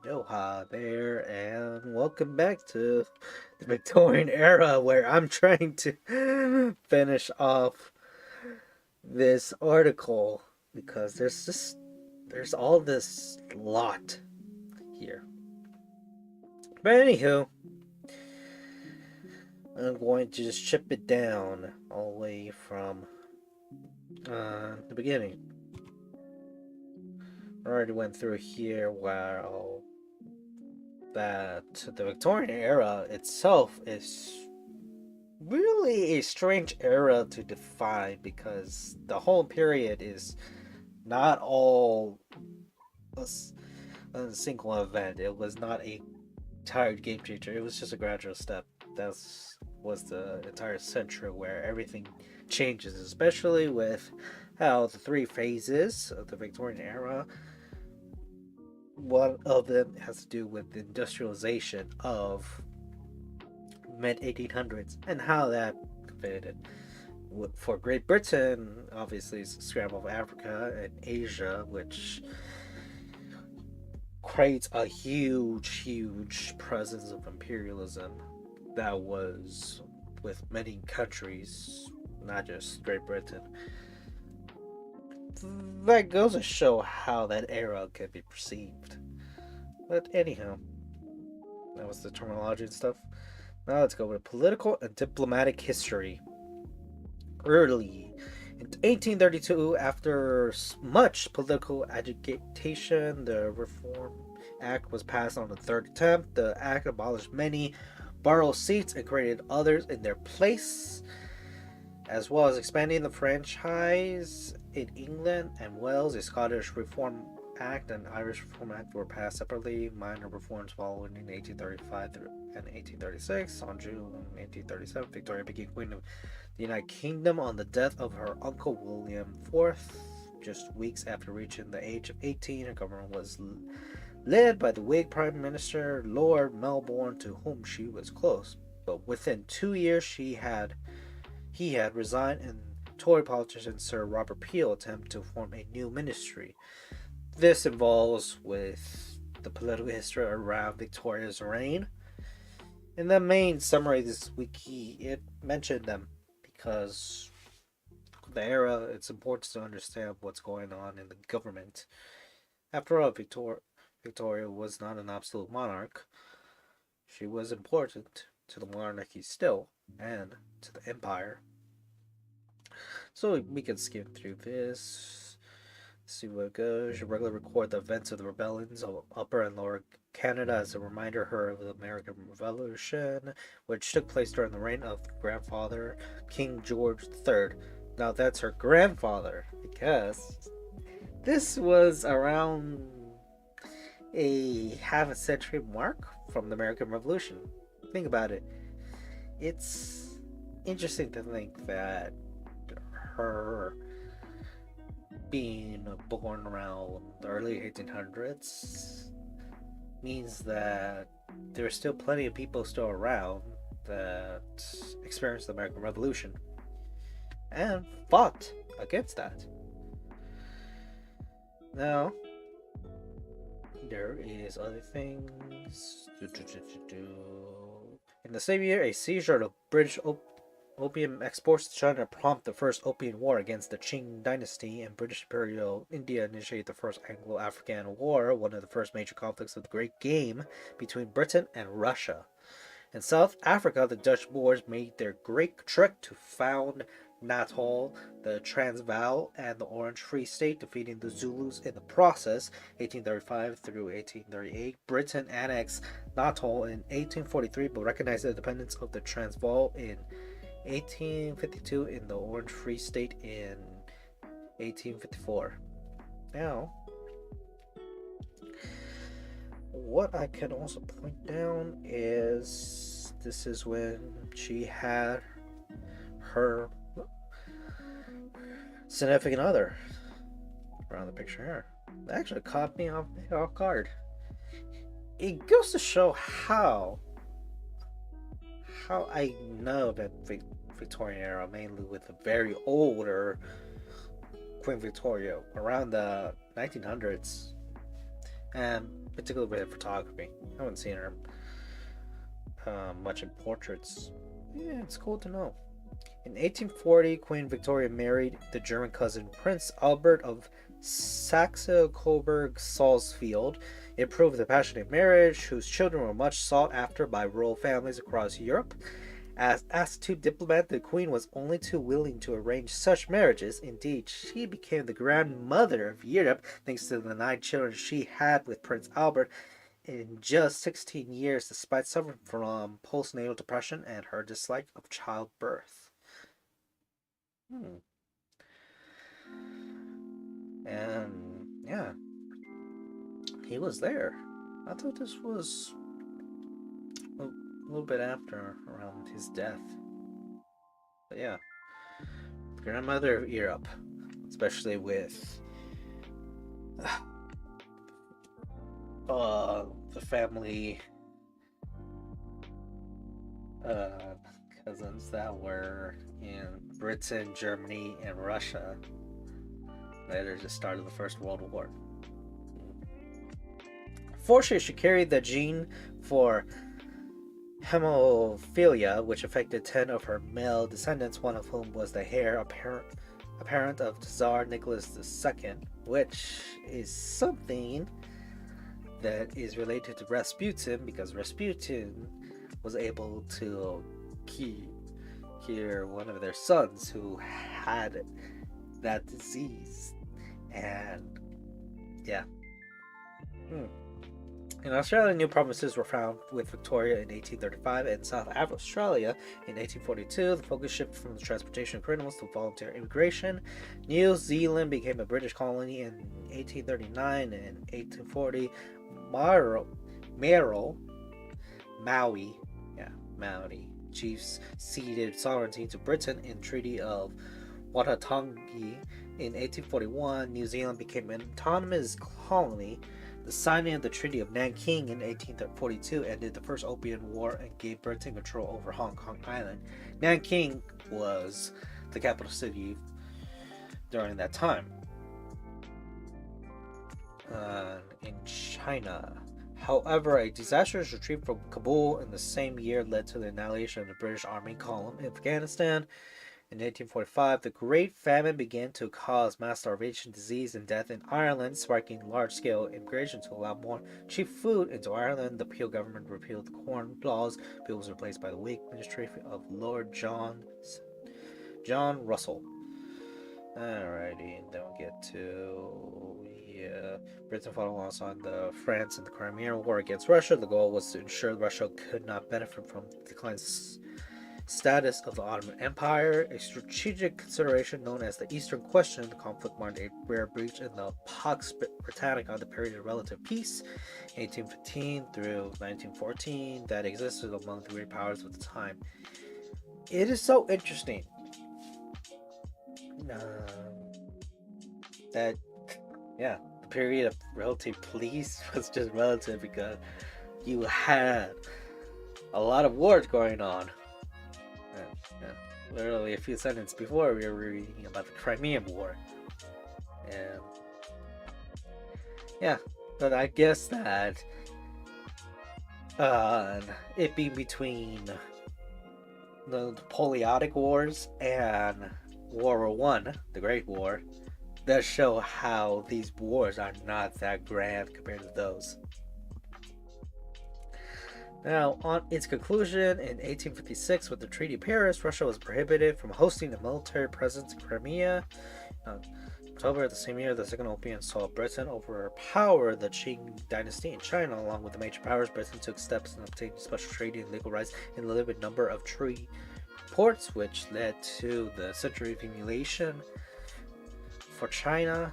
Aloha there, and welcome back to the Victorian era where I'm trying to finish off this article because there's all this lot here. But anywho, I'm going to just chip it down all the way from the beginning. I already went through here where that the Victorian era itself is really a strange era to define because the whole period is not all a single event. It was not a tired game changer. It was just a gradual step. That was the entire century where everything changes, especially with how the three phases of the Victorian era. One of them has to do with the industrialization of mid 1800s and how that faded. For Great Britain, obviously, it's a scramble of Africa and Asia, which creates a huge presence of imperialism that was with many countries, not just Great Britain. That goes to show how that era could be perceived. But anyhow, that was the terminology and stuff. Now let's go with political and diplomatic history. Early in 1832, after much political agitation, the Reform Act was passed on the third attempt. The act abolished many borough seats and created others in their place, as well as expanding the franchise in England and Wales. A Scottish Reform Act and Irish Reform Act were passed separately. Minor reforms followed in 1835 and 1836. On June 1837, Victoria became Queen of the United Kingdom on the death of her uncle William IV. Just weeks after reaching the age of 18, her government was led by the Whig Prime Minister Lord Melbourne, to whom she was close. But within 2 years, he had resigned, and Tory politician Sir Robert Peel attempted to form a new ministry. This involves with the political history around Victoria's reign. In the main summary of this wiki, it mentioned them because the era, it's important to understand what's going on in the government. After all, Victoria was not an absolute monarch. She was important to the monarchy still, and to the empire. So we can skim through this, see what it goes. She regularly record the events of the rebellions of Upper and Lower Canada as a reminder her of the American Revolution, which took place during the reign of grandfather King George III. Now that's her grandfather, because this was around a half a century mark from the American Revolution. Think about it. It's interesting to think that her being born around the early 1800s means that there's still plenty of people still around that experienced the American Revolution and fought against that. Now, there is other things. In the same year, a seizure of British opium exports to China prompted the First Opium War against the Qing dynasty, and British Imperial India initiated the First Anglo-African War, one of the first major conflicts of the Great Game between Britain and Russia. In South Africa, the Dutch Boers made their great trek to found Natal, the Transvaal, and the Orange Free State, defeating the Zulus in the process. 1835 through 1838, Britain annexed Natal in 1843, but recognized the independence of the Transvaal in 1852 in the Orange Free State in 1854. Now, what I can also point down is this is when she had her significant other around the picture here. That actually caught me off guard. It goes to show how I know that Victorian era, mainly with the very older Queen Victoria around the 1900s, and particularly with photography. I haven't seen her much in portraits. Yeah, it's cool to know. In 1840, Queen Victoria married the German cousin Prince Albert of Saxe-Coburg-Salzfeld. It proved a passionate marriage whose children were much sought after by royal families across Europe. As astute diplomat, the Queen was only too willing to arrange such marriages. Indeed, she became the grandmother of Europe thanks to the 9 children she had with Prince Albert in just 16 years, despite suffering from postnatal depression and her dislike of childbirth. Hmm. And yeah, he was there. I thought this was a little bit after around his death. But yeah, grandmother of Europe, especially with the family uh, cousins that were in Britain, Germany, and Russia. Later, just started the First World War. Fortunately, she carried the gene for hemophilia, which affected 10 of her male descendants, one of whom was the heir apparent of Tsar Nicholas II, which is something that is related to Rasputin, because Rasputin was able to cure one of their sons who had that disease. And yeah. In Australia, new provinces were found with Victoria in 1835, and South Australia in 1842. The focus shifted from the transportation of criminals to voluntary immigration. New Zealand became a British colony in 1839 and 1840. Maori chiefs ceded sovereignty to Britain in Treaty of Watatangi in 1841. New Zealand became an autonomous colony. The signing of the Treaty of Nanking in 1842 ended the First Opium War and gave Britain control over Hong Kong Island. Nanking was the capital city during that time. In China, however, a disastrous retreat from Kabul in the same year led to the annihilation of the British Army column in Afghanistan. In 1845, the Great Famine began to cause mass starvation, disease, and death in Ireland, sparking large-scale immigration to allow more cheap food into Ireland. The Peel government repealed the Corn Laws. Peel was replaced by the Whig ministry of Lord John Russell. Alrighty, and then we'll get to Britain fought alongside the France in the Crimean War against Russia. The goal was to ensure Russia could not benefit from the decline status of the Ottoman Empire. A strategic consideration known as the Eastern Question, the conflict marked a rare breach in the Pax Britannica, the period of relative peace, 1815 through 1914, that existed among the great powers of the time. It is so interesting that, yeah, the period of relative peace was just relative because you had a lot of wars going on. Literally a few sentences before, we were reading about the Crimean War. And yeah, but I guess that it being between the Napoleonic Wars and World War I, the Great War, does show how these wars are not that grand compared to those. Now, on its conclusion in 1856 with the Treaty of Paris, Russia was prohibited from hosting a military presence in Crimea. October of the same year, the Second Opium saw Britain overpower the Qing dynasty in China. Along with the major powers, Britain took steps in obtaining special treaty and legal rights in a limited number of treaty ports, which led to the century of humiliation for China.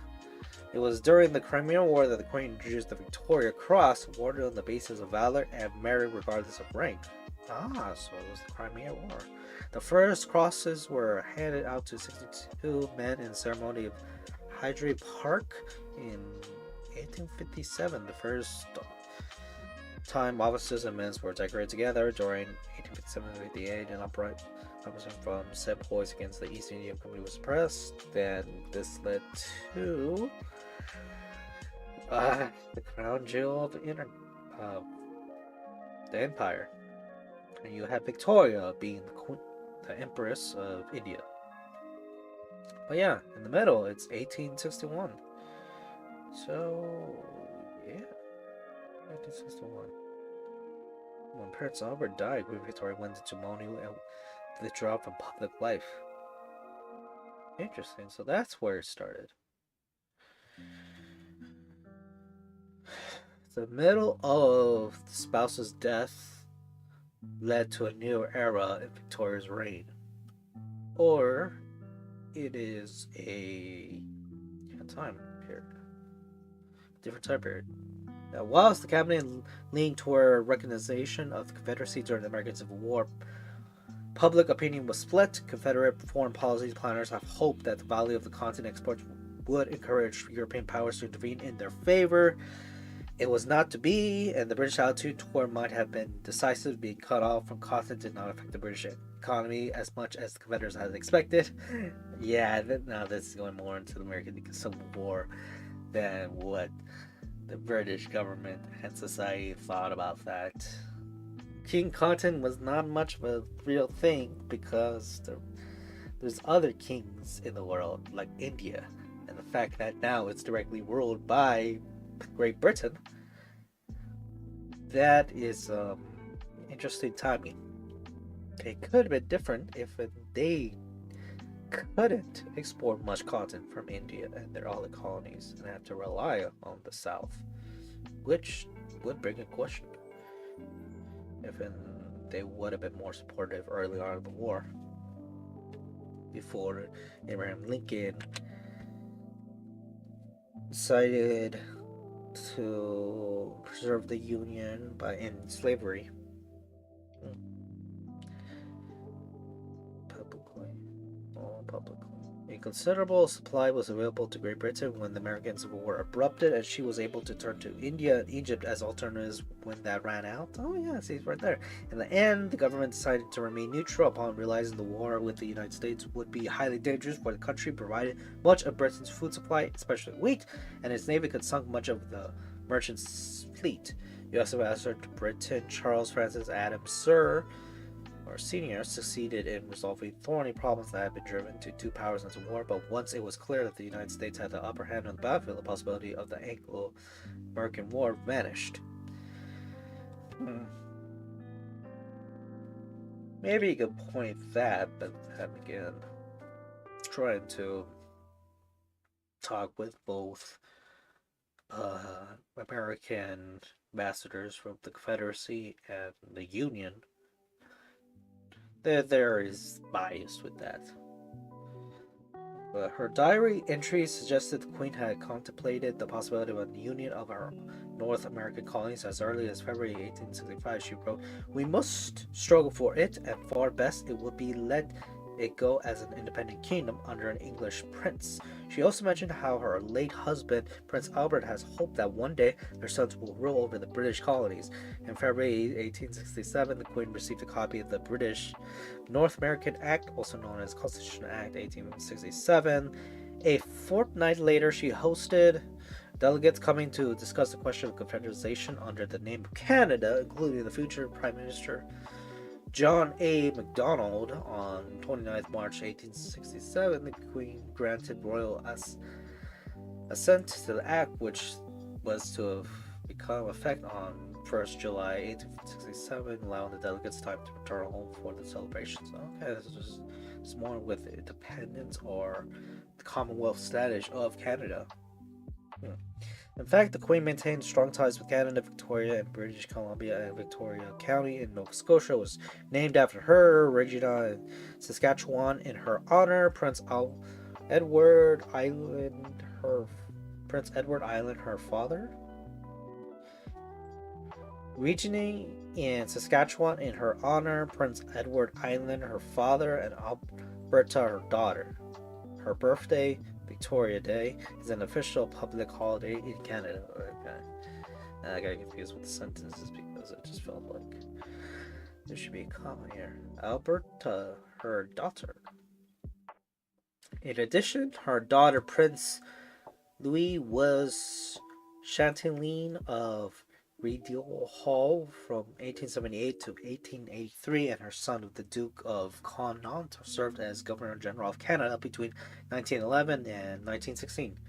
It was during the Crimean War that the Queen introduced the Victoria Cross, awarded on the basis of valor and merit regardless of rank. So it was the Crimean War. The first crosses were handed out to 62 men in the ceremony of Hyde Park in 1857. The first time officers and men were decorated together during 1857-58, an upright opposition from sepoys against the East India Company was suppressed. Then this led to The crown jewel of uh, the empire. And you have Victoria being the Empress of India. But yeah, in the middle, it's 1861. So, yeah, 1861. When Prince Albert died, Queen Victoria went into mourning and withdrew from public life. Interesting. So that's where it started. The middle of the spouse's death led to a new era in Victoria's reign. Or it is a different time period. Now, whilst the cabinet leaned toward recognition of the Confederacy during the American Civil War, public opinion was split. Confederate foreign policy planners have hoped that the value of the continent exports would encourage European powers to intervene in their favor. It was not to be, and the British attitude toward might have been decisive. Being cut off from continent did not affect the British economy as much as the Confederates had expected. Yeah, now this is going more into the American Civil War than what the British government and society thought about that. King Cotton was not much of a real thing because there's other kings in the world, like India, and the fact that now it's directly ruled by Great Britain, that is interesting timing. It could have been different if they couldn't export much cotton from India and their other colonies and have to rely on the South, which would bring a question if they would have been more supportive early on in the war before Abraham Lincoln decided to preserve the Union by ending slavery. Publicly. A considerable supply was available to Great Britain when the American Civil War erupted, and she was able to turn to India and Egypt as alternatives when that ran out. Oh yeah, see, it's right there. In the end, the government decided to remain neutral upon realizing the war with the United States would be highly dangerous for the country, provided much of Britain's food supply, especially wheat, and its navy could sunk much of the merchant fleet. U.S. Ambassador to Britain, Charles Francis Adams, Sr. succeeded in resolving thorny problems that had been driven to two powers into war, but once it was clear that the United States had the upper hand on the battlefield, the possibility of the Anglo-American War vanished. Maybe you could point that, but then again, trying to talk with both American ambassadors from the Confederacy and the Union, there is bias with that. Her diary entries suggested the Queen had contemplated the possibility of a union of her North American colonies as early as February 1865. She wrote, "We must struggle for it, and far best it would be let it go as an independent kingdom under an English prince." She also mentioned how her late husband, Prince Albert, has hoped that one day their sons will rule over the British colonies. In February 1867, the Queen received a copy of the British North American Act, also known as Constitution Act 1867. A fortnight later, she hosted delegates coming to discuss the question of confederation under the name of Canada, including the future Prime Minister John A. Macdonald. On 29th March 1867, the Queen granted royal assent to the act, which was to have become effect on 1st July 1867, allowing the delegates time to return home for the celebrations. Okay, this is more with independence or the Commonwealth status of Canada. In fact, the Queen maintained strong ties with Canada. Victoria in British Columbia and Victoria County in Nova Scotia was named after her. Regina in Saskatchewan in her honor. Prince Edward Island, her father. Regina in Saskatchewan in her honor. Prince Edward Island, her father, and Alberta, her daughter. Her birthday, Victoria Day, is an official public holiday in Canada. Okay. I got confused with the sentences because it just felt like there should be a comma here. Alberta, her daughter. In addition, her daughter Prince Louis was Chantilly of Rideau Hall from 1878 to 1883, and her son, the Duke of Connaught, served as Governor General of Canada between 1911 and 1916.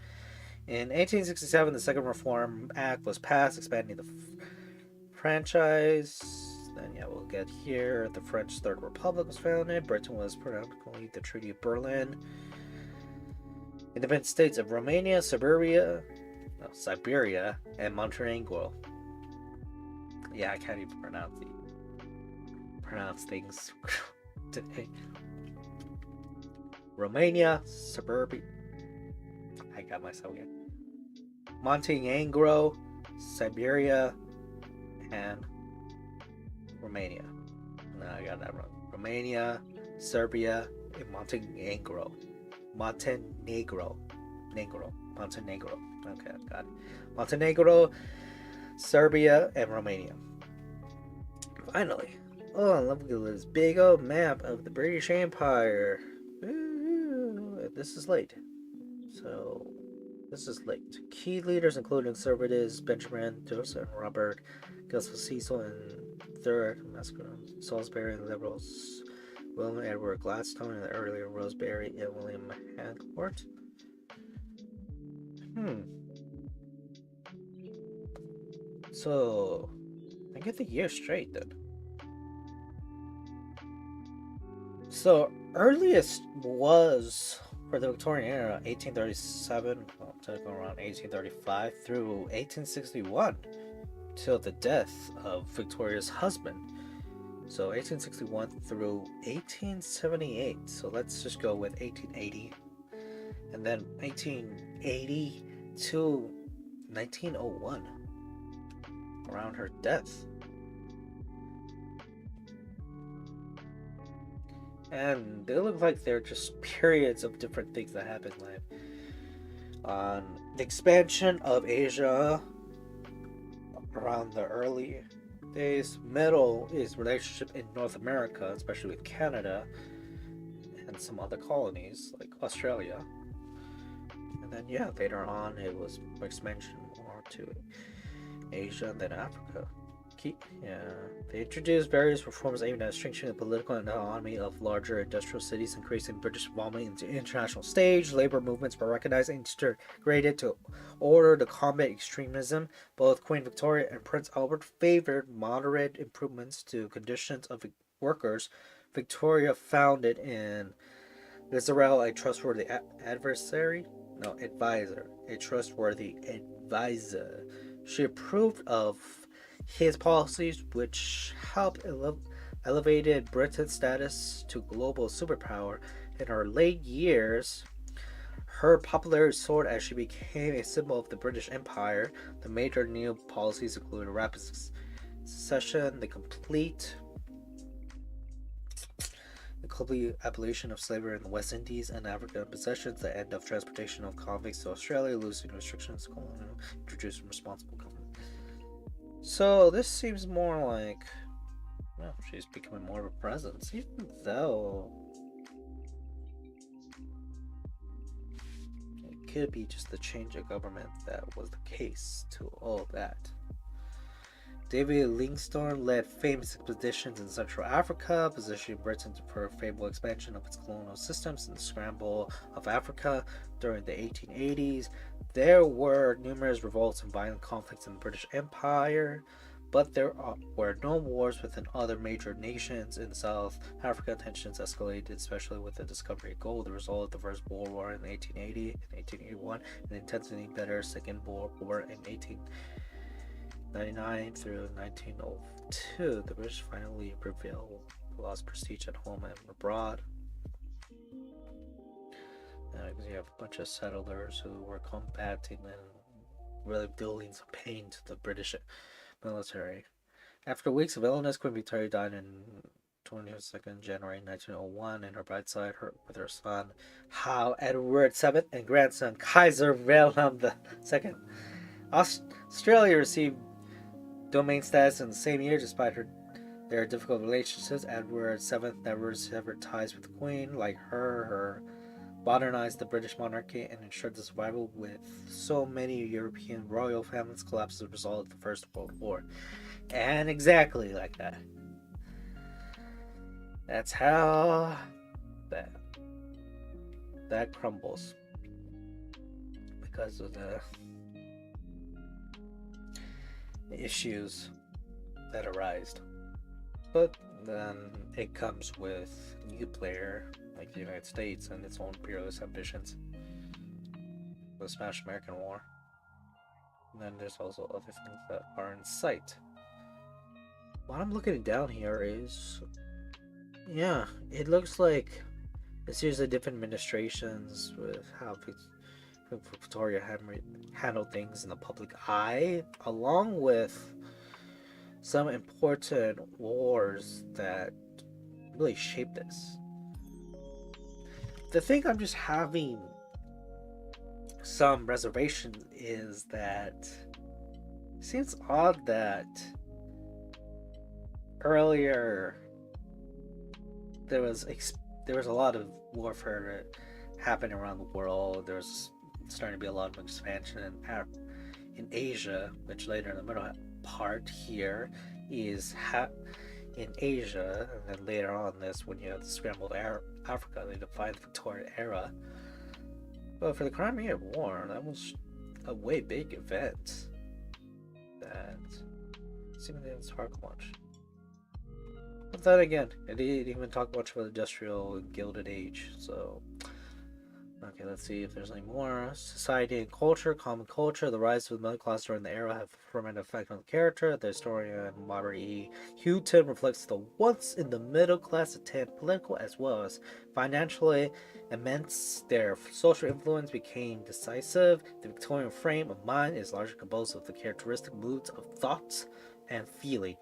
In 1867, the Second Reform Act was passed, expanding the franchise. Then, yeah, we'll get here. The French Third Republic was founded. Britain was predominantly the Treaty of Berlin. Independent states of Romania, Siberia, and Montenegro. Yeah, I can't even pronounce things today. Romania, Siberia. I got myself again. Montenegro, Siberia, and Romania. No, I got that wrong. Romania, Serbia, and Montenegro. Montenegro. Okay, got it. Montenegro, Serbia, and Romania. Finally. Oh, look at this big old map of the British Empire. Ooh, this is late. So, this is late. Key leaders include conservatives Benjamin Joseph and Robert Gustave Cecil and Third Mascaron, Salisbury and liberals William Edward Gladstone and the earlier Rosebery and William Harcourt. So, I get the year straight then. So, earliest was for the Victorian era 1837 to around 1835 through 1861 till the death of Victoria's husband. So 1861 through 1878. So let's just go with 1880. And then 1880 to 1901 around her death. And they look like they're just periods of different things that happened, like the expansion of Asia around the early days. Middle is relationship in North America, especially with Canada and some other colonies like Australia. And then yeah, later on it was expansion more to Asia and then Africa. They introduced various reforms aimed at strengthening the political and economy of larger industrial cities, increasing British involvement into international stage. Labor movements were recognized and integrated to order to combat extremism. Both Queen Victoria and Prince Albert favored moderate improvements to conditions of workers. Victoria found it in Israel a trustworthy advisor. She approved of his policies, which helped elevated Britain's status to global superpower. In her late years, her popularity soared as she became a symbol of the British Empire. The major new policies included rapid succession, the complete abolition of slavery in the West Indies and African possessions, the end of transportation of convicts to Australia, loosening restrictions, introducing responsible government. So this seems more like, well, she's becoming more of a presence, even though it could be just the change of government that was the case to all that. David Livingstone led famous expeditions in Central Africa, positioning Britain for a favorable expansion of its colonial systems in the scramble of Africa during the 1880s. There were numerous revolts and violent conflicts in the British Empire, but there were no wars within other major nations. In South Africa, tensions escalated, especially with the discovery of gold, the result of the First World War in 1880 and 1881, and intensely better Second World War in 1899 through 1902. The British finally prevailed, lost prestige at home and abroad. Because you have a bunch of settlers who were combating and really dealing some pain to the British military. After weeks of illness, Queen Victoria died in 22nd January 1901 in her bedside with her son Hugh Edward VII and grandson Kaiser Wilhelm II. Australia received domain status in the same year despite their difficult relationships. Edward VII never severed ties with the Queen. Like her modernized the British monarchy and ensured the survival with so many European royal families collapsed as a result of the First World War. And exactly like that. That's how that crumbles because of the issues that arise. But then it comes with a new player like the United States and its own imperialist ambitions. The Spanish American War. And then there's also other things that are in sight. What I'm looking down here is, yeah, it looks like a series of different administrations with how Victoria handled things in the public eye, along with some important wars that really shaped this. The thing I'm just having some reservation is that it seems odd that earlier there was a lot of warfare happening around the world. There was starting to be a lot of expansion in Asia, which later in the middle part here is in Asia, and then later on this, when you have the scrambled Africa, they define the Victorian era. But for the Crimean War, that was a way big event that seemingly didn't talk much. But then again, it didn't even talk much about the industrial and Gilded Age, so... Okay, let's see if there's any more. Society and culture, common culture. The rise of the middle class during the era have a permanent effect on the character. The historian Robert E. Houghton reflects the once in the middle class attempt political as well as financially immense. Their social influence became decisive. The Victorian frame of mind is largely composed of the characteristic moods of thoughts and feeling.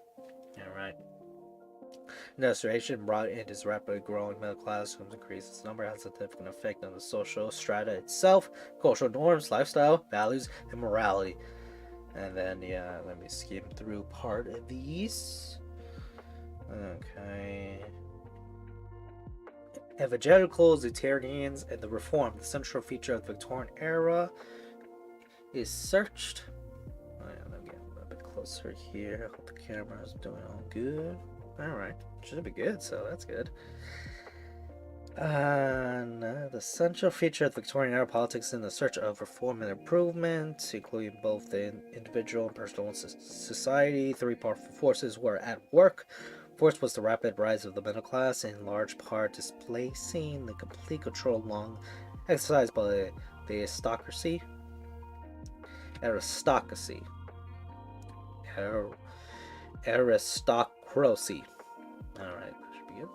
Alright. Industrialization brought in this rapidly growing middle class, whose increases number has a significant effect on the social strata itself, cultural norms, lifestyle, values, and morality. And then, yeah, let me skim through part of these. Okay. Evangelicals, Lutheran, and the Reformed, the central feature of the Victorian era, is searched. Oh, yeah, let me get a little bit closer here. I hope the camera is doing all good. Alright, should be good, so that's good. The central feature of Victorian era politics in the search of reform and improvement, including both the individual and personal society. Three powerful forces were at work. First was the rapid rise of the middle class, in large part displacing the complete control long exercised by the aristocracy. Aristocracy. Alright, that should be good.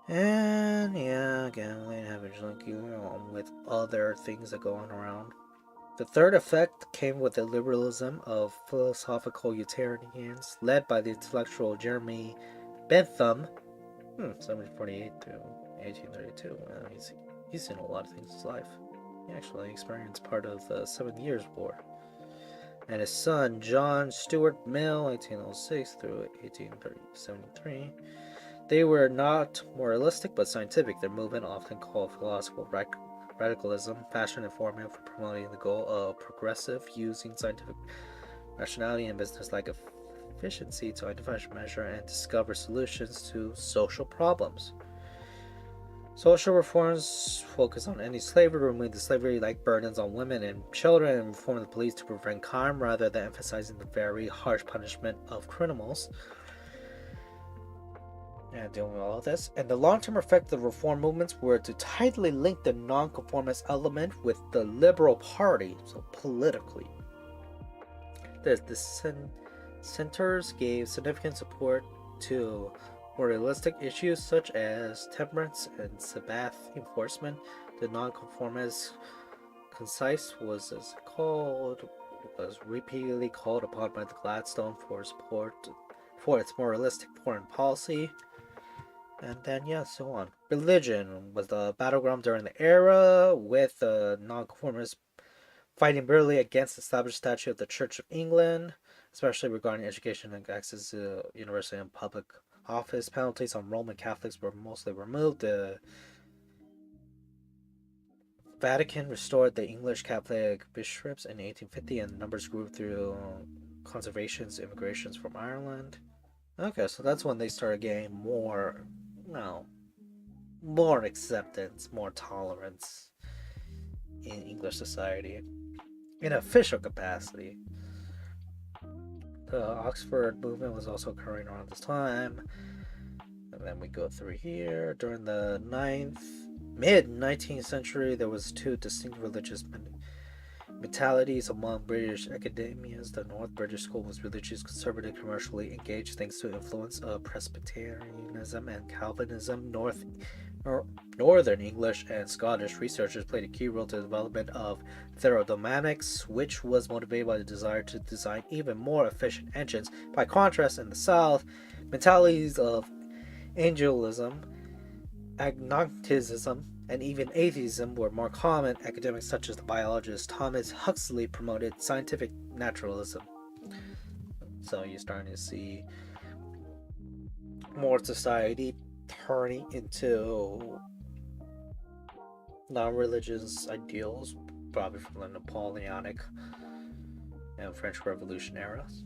And yeah, again, we have on with other things that go on around. The third effect came with the liberalism of philosophical utilitarians, led by the intellectual Jeremy Bentham, 1748 to 1832. He's seen a lot of things in his life. He actually experienced part of the 7 Years' War. And his son, John Stuart Mill, 1806 through 1873. They were not moralistic but scientific. Their movement, often called philosophical radicalism, fashioned and formula for promoting the goal of progressive, using scientific rationality and business-like efficiency to identify, measure, and discover solutions to social problems. Social reforms focus on ending slavery, removing the slavery-like burdens on women and children, and reforming the police to prevent crime rather than emphasizing the very harsh punishment of criminals. And dealing with all of this. And the long-term effect of the reform movements were to tightly link the nonconformist element with the Liberal Party, so politically. The centers gave significant support to more realistic issues such as temperance and Sabbath enforcement. The nonconformist concise was repeatedly called upon by the Gladstone for support for its more realistic foreign policy. And then, yeah, so on. Religion was the battleground during the era, with the nonconformists fighting bitterly against the established statute of the Church of England, especially regarding education and access to university and public office. Penalties on Roman Catholics were mostly removed. The Vatican restored the English Catholic bishops in 1850, and numbers grew through conservations, immigrations from Ireland. Okay, so that's when they started getting more, no, more acceptance, more tolerance in English society in official capacity. The Oxford movement was also occurring around this time. And then we go through here. During the mid-19th century, there was two distinct religious mentalities among British academias. The North British School was religious, conservative, commercially engaged, thanks to influence of Presbyterianism and Calvinism. Northern English and Scottish researchers played a key role to the development of thermodynamics, which was motivated by the desire to design even more efficient engines. By contrast, in the South, mentalities of angelism, agnosticism, and even atheism were more common. Academics such as the biologist Thomas Huxley promoted scientific naturalism. So you're starting to see more society turning into non-religious ideals, probably from the Napoleonic and French Revolution eras.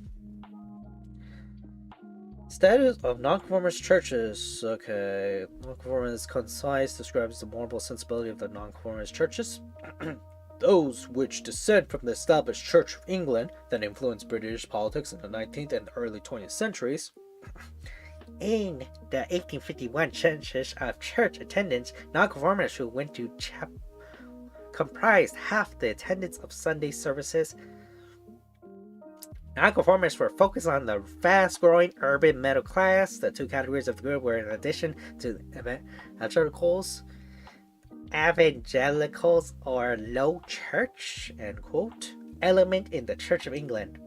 Status of nonconformist churches. Okay, nonconformist concise describes the moral sensibility of the nonconformist churches. Those which descend from the established Church of England that influenced British politics in the 19th and early 20th centuries. In the 1851 census of church attendance, nonconformists who went to chapel comprised half the attendance of Sunday services. Nonconformists were focused on the fast-growing urban middle class. The two categories of the group were, in addition to evangelicals or low church, end quote, element in the Church of England.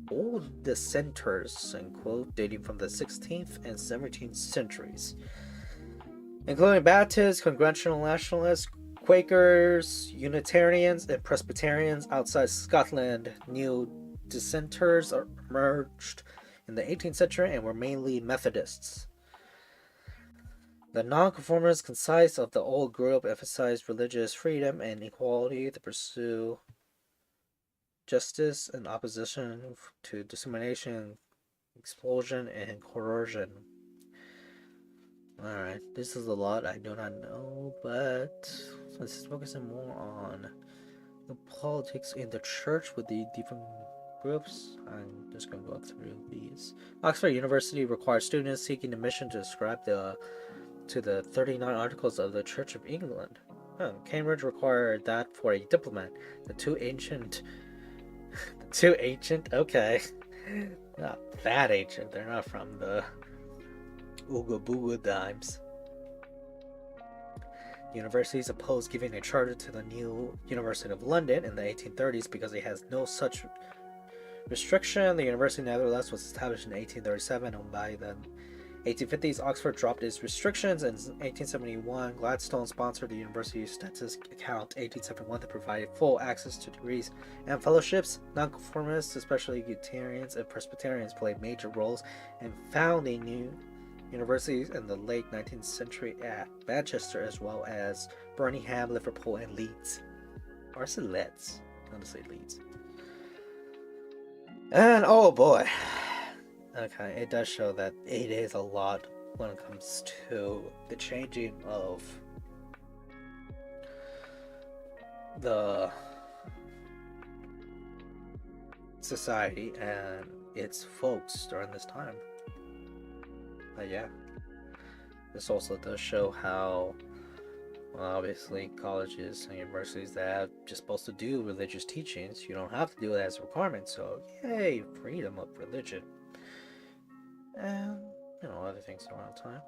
Old dissenters, end quote, dating from the 16th and 17th centuries, including Baptists, Congregational Nationalists, Quakers, Unitarians, and Presbyterians. Outside Scotland, new dissenters emerged in the 18th century and were mainly Methodists. The nonconformists, concise of the old group, emphasized religious freedom and equality to pursue justice in opposition to discrimination, expulsion, and coercion. Alright, this is a lot I do not know, but let's focus more on the politics in the church with the different groups. I'm just going to go through these. Oxford University requires students seeking admission to subscribe to the 39 Articles of the Church of England. Cambridge required that for a diplomat. The two ancient, okay. Not that ancient, they're not from the Ooga Booga times. Universities opposed giving a charter to the new University of London in the 1830s because it has no such restriction. The university nevertheless was established in 1837, and by the 1850s, Oxford dropped its restrictions. In 1871, Gladstone sponsored the University Census Account 1871 that provided full access to degrees and fellowships. Nonconformists, especially Unitarians and Presbyterians, played major roles in founding new universities in the late 19th century at Manchester, as well as Birmingham, Liverpool, and Leeds. Or is it Leeds? I'm going to say Leeds. And oh boy. Okay, it does show that it is a lot when it comes to the changing of the society and its folks during this time. But yeah, this also does show how, well, obviously colleges and universities that are just supposed to do religious teachings, you don't have to do it as a requirement, so yay, freedom of religion. And, other things around time.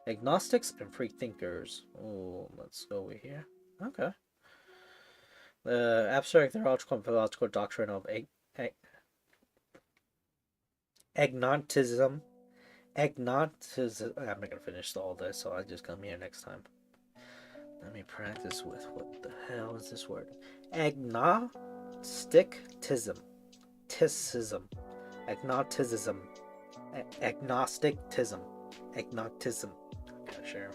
Agnostics and free thinkers. Oh, let's go over here. Okay. The abstract theological and philosophical doctrine of agnosticism. I'm not going to finish all this, so I'll just come here next time. Let me practice with what the hell is this word? Agnosticism. Agnosticism. Agnosticism. Okay, sure.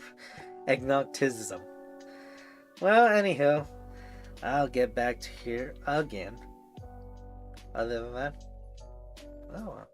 Agnosticism. Well, anyhow, I'll get back to here again. Other than that, oh well.